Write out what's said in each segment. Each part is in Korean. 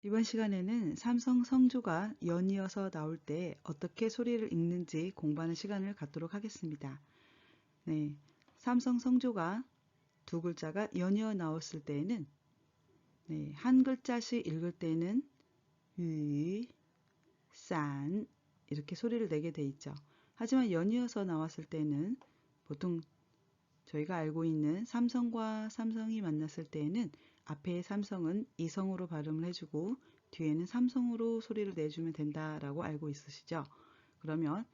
이번 시간에는 삼성 성조가 연이어서 나올 때 어떻게 소리를 읽는지 공부하는 시간을 갖도록 하겠습니다. 네, 삼성 성조가 두 글자가 연이어 나왔을 때에는 한 글자씩 읽을 때는 유, 산 이렇게 소리를 내게 돼 있죠. 하지만 연이어서 나왔을 때는 보통 저희가 알고 있는 삼성과 삼성이 만났을 때에는 앞에 삼성은 이성으로 발음을 해주고 뒤에는 삼성으로 소리를 내주면 된다라고 알고 있으시죠? 그러면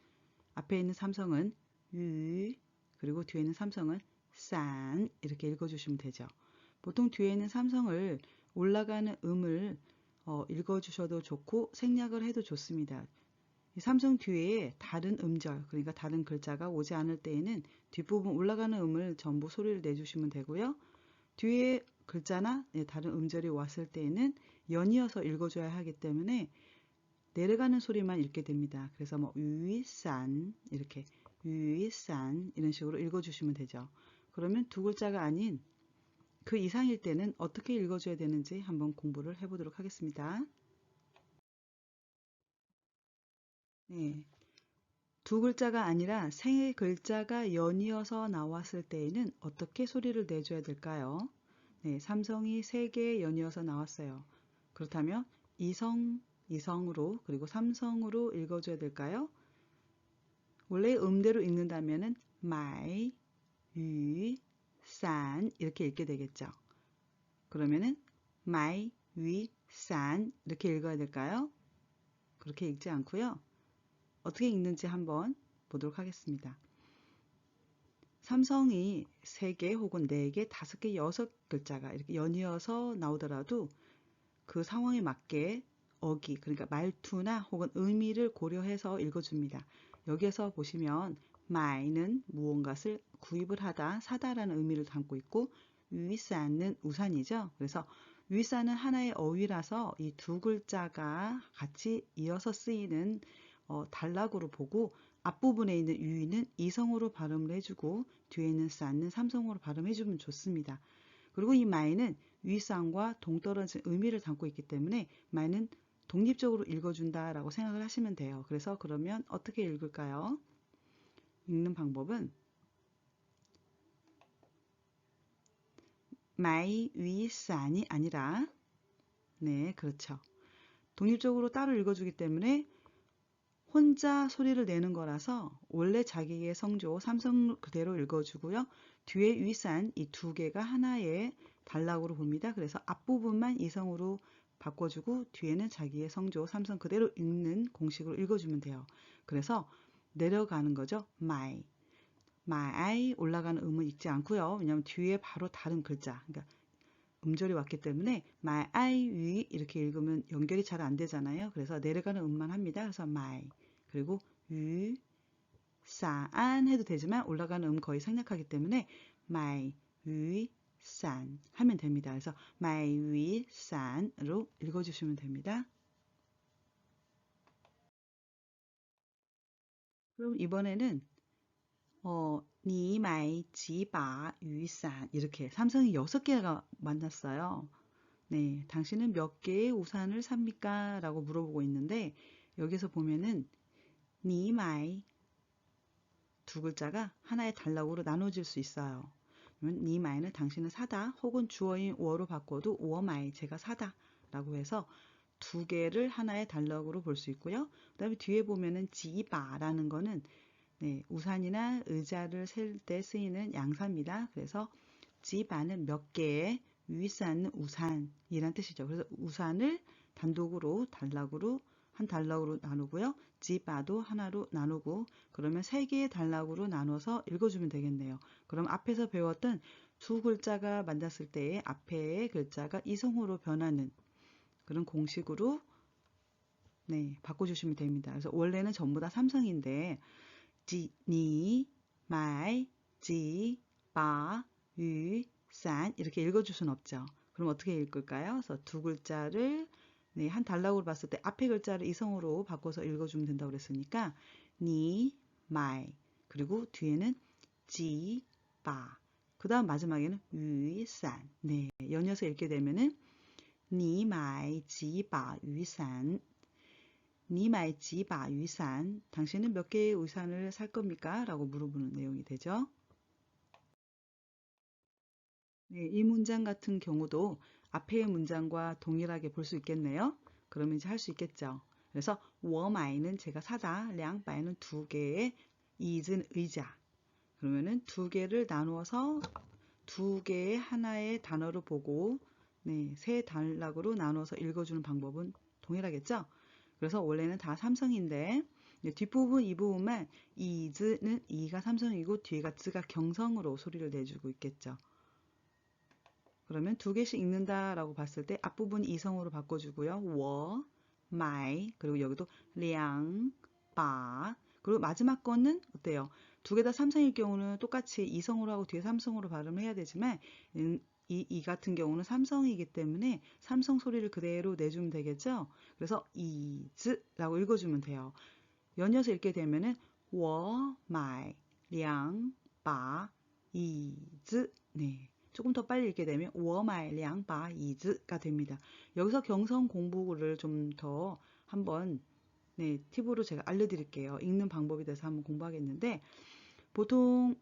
앞에 있는 삼성은 유 그리고 뒤에는 삼성은 산 이렇게 읽어주시면 되죠. 보통 뒤에 있는 삼성을 올라가는 음을 읽어주셔도 좋고 생략을 해도 좋습니다. 삼성 뒤에 다른 음절, 그러니까 다른 글자가 오지 않을 때에는 뒷부분 올라가는 음을 전부 소리를 내주시면 되고요. 뒤에 글자나 다른 음절이 왔을 때에는 연이어서 읽어줘야 하기 때문에 내려가는 소리만 읽게 됩니다. 그래서 뭐 위산 이렇게 위산 이런 식으로 읽어주시면 되죠. 그러면 두 글자가 아닌 그 이상일 때는 어떻게 읽어줘야 되는지 한번 공부를 해보도록 하겠습니다. 네. 두 글자가 아니라 세 글자가 연이어서 나왔을 때에는 어떻게 소리를 내줘야 될까요? 네, 삼성이 세 개 연이어서 나왔어요. 그렇다면 이성으로 그리고 삼성으로 읽어줘야 될까요? 원래 음대로 읽는다면은 마이, 유, 산 이렇게 읽게 되겠죠. 그러면은 마이, 위, 산 이렇게 읽어야 될까요? 그렇게 읽지 않고요. 어떻게 읽는지 한번 보도록 하겠습니다. 삼성이 3개 혹은 4개, 5개, 6글자가 이렇게 연이어서 나오더라도 그 상황에 맞게 어기, 그러니까 말투나 혹은 의미를 고려해서 읽어줍니다. 여기에서 보시면 마이는 무언가를 구입을 하다, 사다라는 의미를 담고 있고 위산은 우산이죠. 그래서 위산은 하나의 어휘라서 이 두 글자가 같이 이어서 쓰이는 단락으로 보고 앞부분에 있는 유이는 이성으로 발음을 해주고 뒤에 있는 싼는 삼성으로 발음해주면 좋습니다. 그리고 이 마이는 위쌍과 동떨어진 의미를 담고 있기 때문에 마이는 독립적으로 읽어준다라고 생각을 하시면 돼요. 그래서 그러면 어떻게 읽을까요? 읽는 방법은 마이 위산이 아니라 네, 그렇죠. 독립적으로 따로 읽어주기 때문에 혼자 소리를 내는 거라서 원래 자기의 성조 삼성 그대로 읽어주고요. 뒤에 위산 이 두 개가 하나의 단락으로 봅니다. 그래서 앞부분만 이성으로 바꿔주고 뒤에는 자기의 성조 삼성 그대로 읽는 공식으로 읽어주면 돼요. 그래서 내려가는 거죠. 마이 올라가는 음은 읽지 않고요. 왜냐하면 뒤에 바로 다른 글자 그러니까 음절이 왔기 때문에 마이 위 이렇게 읽으면 연결이 잘 안 되잖아요. 그래서 내려가는 음만 합니다. 그래서 마이 그리고 유, 산 해도 되지만 올라가는 음 거의 생략하기 때문에 마이, 위, 산 하면 됩니다. 그래서 마이, 위, 산으로 읽어주시면 됩니다. 그럼 이번에는 니 마이, 지, 바, 유, 산 이렇게 삼성이 6개가 만났어요. 네, 당신은 몇 개의 우산을 삽니까? 라고 물어보고 있는데 여기서 보면은 니 마이 두 글자가 하나의 단락으로 나눠질 수 있어요. 그러면 니 마이는 당신은 사다 혹은 주어인 워로 바꿔도 워마이 제가 사다 라고 해서 두 개를 하나의 단락으로 볼 수 있고요. 그 다음에 뒤에 보면은 지바라는 거는 우산이나 의자를 셀 때 쓰이는 양사입니다. 그래서 지바는 몇 개의 위산은 우산이란 뜻이죠. 그래서 우산을 단독으로 단락으로 한 단락으로 나누고요. 지바도 하나로 나누고 그러면 세 개의 단락으로 나눠서 읽어주면 되겠네요. 그럼 앞에서 배웠던 두 글자가 만났을 때의 앞에 글자가 이성으로 변하는 그런 공식으로 바꿔주시면 됩니다. 그래서 원래는 전부 다 삼성인데 지, 니, 마이, 지, 바, 유, 산 이렇게 읽어줄 수는 없죠. 그럼 어떻게 읽을까요? 그래서 두 글자를 한 단락으로 봤을 때 앞에 글자를 이성으로 바꿔서 읽어주면 된다고 그랬으니까 니, 마이 그리고 뒤에는 지, 바 그 다음 마지막에는 유, 산 연이어서 읽게 되면은 你买几把雨伞? 你买几把雨伞? 당신은 몇 개의 우산을 살 겁니까? 라고 물어보는 내용이 되죠. 네, 이 문장 같은 경우도 앞의 문장과 동일하게 볼 수 있겠네요. 그러면 이제 할 수 있겠죠. 그래서 我买는 제가 사다, 两百는 두 개의, 椅子는 의자. 그러면은 두 개를 나누어서 두 개의 하나의 단어를 보고 네, 세 단락으로 나눠서 읽어주는 방법은 동일하겠죠? 그래서 원래는 다 삼성인데 뒷부분 이 부분만 이즈는 이가 삼성이고 뒤가 즈가 경성으로 소리를 내주고 있겠죠. 그러면 두 개씩 읽는다라고 봤을 때 앞부분 이성으로 바꿔주고요. 我, my, 그리고 여기도 两, 바, 그리고 마지막 거는 어때요? 두 개 다 삼성일 경우는 똑같이 이성으로 하고 뒤에 삼성으로 발음을 해야 되지만 이 같은 경우는 삼성이기 때문에 삼성 소리를 그대로 내주면 되겠죠? 그래서 이즈라고 읽어주면 돼요. 연이어서 읽게 되면은 我买两把椅子 네. 조금 더 빨리 읽게 되면 我买两把椅子가 됩니다. 여기서 경성 공부를 좀 더 한번 네, 팁으로 제가 알려드릴게요. 읽는 방법에 대해서 한번 공부하겠는데 보통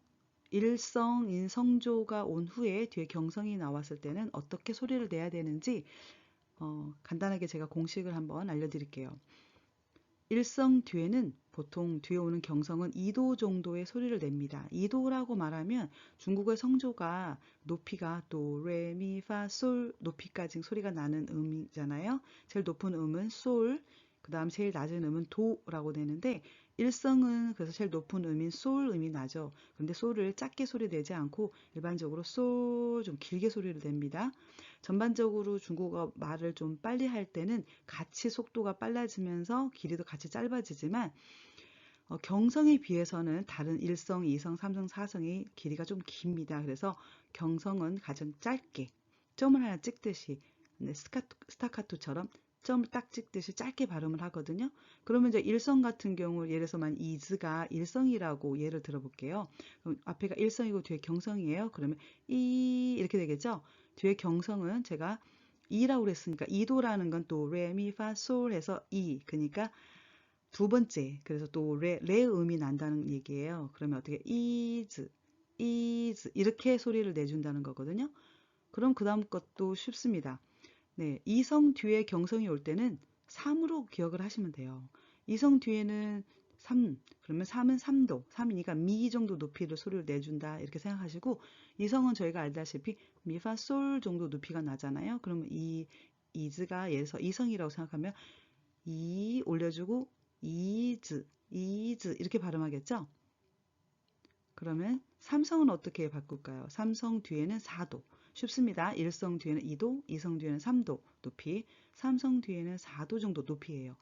일성인 성조가 온 후에 뒤에 경성이 나왔을 때는 어떻게 소리를 내야 되는지 간단하게 제가 공식을 한번 알려드릴게요. 일성 뒤에는 보통 뒤에 오는 경성은 2도 정도의 소리를 냅니다. 2도라고 말하면 중국의 성조가 높이가 도, 레, 미, 파, 솔 높이까지 소리가 나는 음이잖아요. 제일 높은 음은 솔, 그 다음 제일 낮은 음은 도라고 되는데 일성은 그래서 제일 높은 음인 솔 음이 나죠. 그런데 솔을 작게 소리 내지 않고 일반적으로 솔 좀 길게 소리를 냅니다. 전반적으로 중국어 말을 좀 빨리 할 때는 같이 속도가 빨라지면서 길이도 같이 짧아지지만 경성에 비해서는 다른 1성, 2성, 3성, 4성의 길이가 좀 깁니다. 그래서 경성은 가장 짧게 점을 하나 찍듯이 스타카토처럼 점을 딱 찍듯이 짧게 발음을 하거든요. 그러면 이제 일성 같은 경우 예를 들어서만 이즈가 일성이라고 예를 들어볼게요. 그럼 앞에가 일성이고 뒤에 경성이에요. 그러면 이 이렇게 되겠죠. 뒤에 경성은 제가 이라고 그랬으니까 이도라는 건 또 레, 미, 파, 솔 해서 이 그러니까 두 번째 그래서 또 레 음이 난다는 얘기예요. 그러면 어떻게 이즈 이렇게 소리를 내준다는 거거든요. 그럼 그 다음 것도 쉽습니다. 네, 이성 뒤에 경성이 올 때는 3으로 기억을 하시면 돼요. 이성 뒤에는 3, 그러면 3은 3도, 3이니까 미 정도 높이를 소리를 내준다 이렇게 생각하시고 이성은 저희가 알다시피 미파 솔 정도 높이가 나잖아요. 그러면 이 이즈가 예를 들어서 이성이라고 생각하면 이 올려주고 이즈 이렇게 발음하겠죠? 그러면 삼성은 어떻게 바꿀까요? 삼성 뒤에는 4도. 쉽습니다. 일성 뒤에는 2도, 이성 뒤에는 3도 높이, 삼성 뒤에는 4도 정도 높이예요.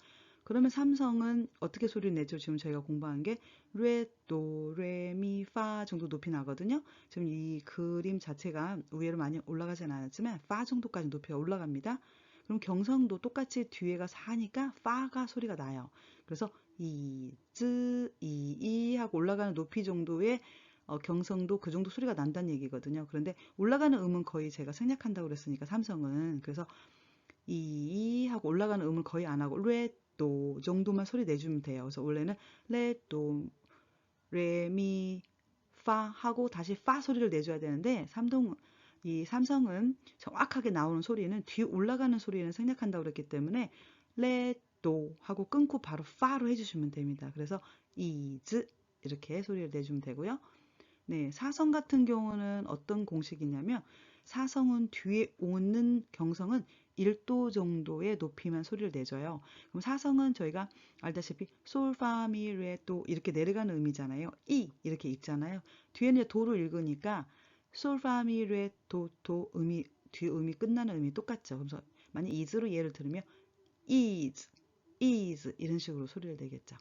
그러면 삼성은 어떻게 소리를 내죠? 지금 저희가 공부한 게 레, 도, 레, 미, 파 정도 높이 나거든요. 지금 이 그림 자체가 위로 많이 올라가진 않았지만 파 정도까지 높이가 올라갑니다. 그럼 경성도 똑같이 뒤에가 4니까 파가 소리가 나요. 그래서 이, 쯔, 이 하고 올라가는 높이 정도의 경성도 그 정도 소리가 난다는 얘기거든요. 그런데 올라가는 음은 거의 제가 생략한다고 그랬으니까 삼성은 그래서 이 하고 올라가는 음은 거의 안 하고 레, 도 정도만 소리 내주면 돼요. 그래서 원래는 레, 도, 레, 미, 파 하고 다시 파 소리를 내줘야 되는데 이 삼성은 정확하게 나오는 소리는 뒤 올라가는 소리는 생략한다고 그랬기 때문에 레, 도 하고 끊고 바로 파로 해주시면 됩니다. 그래서 이즈 이렇게 소리를 내주면 되고요. 네, 사성 같은 경우는 어떤 공식이냐면 사성은 뒤에 오는 경성은 1도 정도의 높이만 소리를 내줘요. 그럼 사성은 저희가 알다시피 솔, 파, 미, 레, 도 이렇게 내려가는 음이잖아요. 이 이렇게 읽잖아요. 뒤에는 도로 읽으니까 솔, 파, 미, 레, 도 음이 뒤 음이 끝나는 음이 똑같죠. 그래서 만약 is로 예를 들으면 is 이런 식으로 소리를 내겠죠.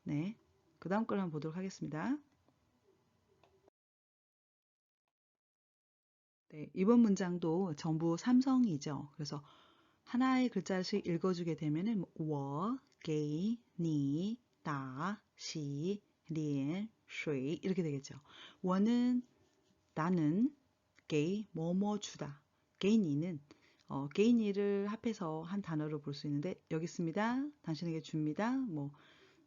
네, 그 다음 걸 한번 보도록 하겠습니다. 네, 이번 문장도 전부 삼성이죠. 그래서 하나의 글자씩 읽어주게 되면은 我, 给, 你, 打, 洗, 脸, 水 이렇게 되겠죠. 我는 나는, 给, 뭐뭐 주다. 给你는 게이니를 합해서 한 단어로 볼 수 있는데 여기 있습니다. 당신에게 줍니다. 뭐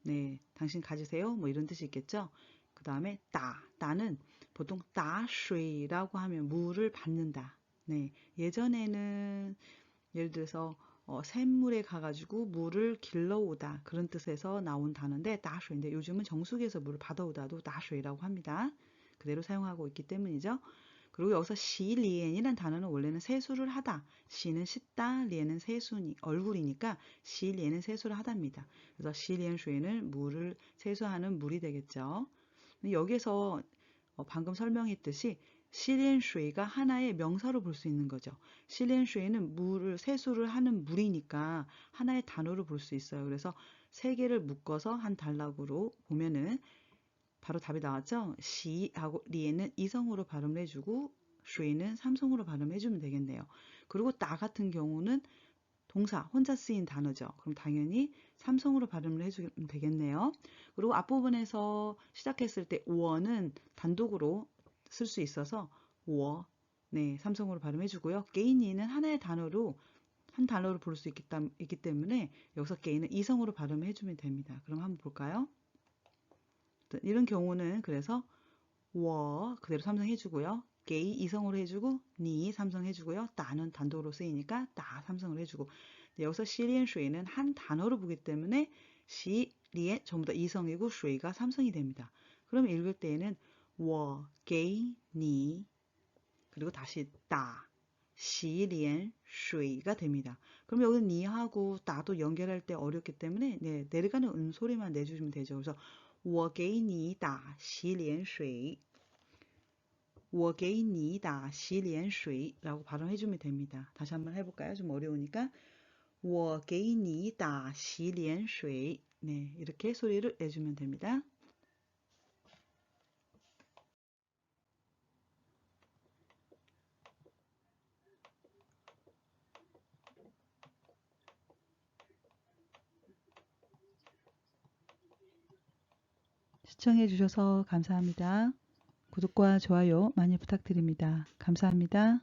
네, 당신 가지세요. 뭐 이런 뜻이 있겠죠. 그 다음에 따는 보통 따수이라고 하면 물을 받는다. 네, 예전에는 예를 들어서 샘물에 가가지고 물을 길러오다 그런 뜻에서 나온 단어인데 따수인데 요즘은 정수기에서 물을 받아오다도 따수이라고 합니다. 그대로 사용하고 있기 때문이죠. 그리고 여기서 시리엔이라는 단어는 원래는 세수를 하다. 시는 씻다, 리엔은 세수니 얼굴이니까 시리엔은 세수를 하답니다. 그래서 시리엔 슈에는 물을 세수하는 물이 되겠죠. 여기에서 방금 설명했듯이 시리엔 슈이가 하나의 명사로 볼 수 있는 거죠. 시리엔 슈이는 물을 세수를 하는 물이니까 하나의 단어로 볼 수 있어요. 그래서 세 개를 묶어서 한 단락으로 보면은 바로 답이 나왔죠? 시하고 리에는 이성으로 발음을 해주고 슈이는 삼성으로 발음을 해주면 되겠네요. 그리고 따 같은 경우는 동사, 혼자 쓰인 단어죠. 그럼 당연히 삼성으로 발음을 해주면 되겠네요. 그리고 앞부분에서 시작했을 때 워는 단독으로 쓸 수 있어서 워, 네, 삼성으로 발음해주고요. 게이니는 하나의 단어로 한 단어로 볼 수 있기 때문에 여기서 게이는 이성으로 발음해주면 됩니다. 그럼 한번 볼까요? 이런 경우는 그래서 워 그대로 삼성 해주고요. 게이 이성으로 해주고 니 삼성 해주고요. 따는 단독으로 쓰이니까 따 삼성을 해주고 여기서 시리엔 슈이는 한 단어로 보기 때문에 시, 리엔 전부 다 이성이고 슈이가 삼성이 됩니다. 그럼 읽을 때에는 워, 게이, 니 그리고 다시 따, 시, 리엔, 슈이가 됩니다. 그럼 여기 니하고 따도 연결할 때 어렵기 때문에 네, 내려가는 음소리만 내주시면 되죠. 그래서 我给你打洗脸水我给你打洗脸水라고 발음해주면 됩니다. 다시 한번 해볼까요? 좀 어려우니까 我给你打洗脸水 네, 이렇게 소리를 내주면 됩니다. 시청해주셔서 감사합니다. 구독과 좋아요 많이 부탁드립니다. 감사합니다.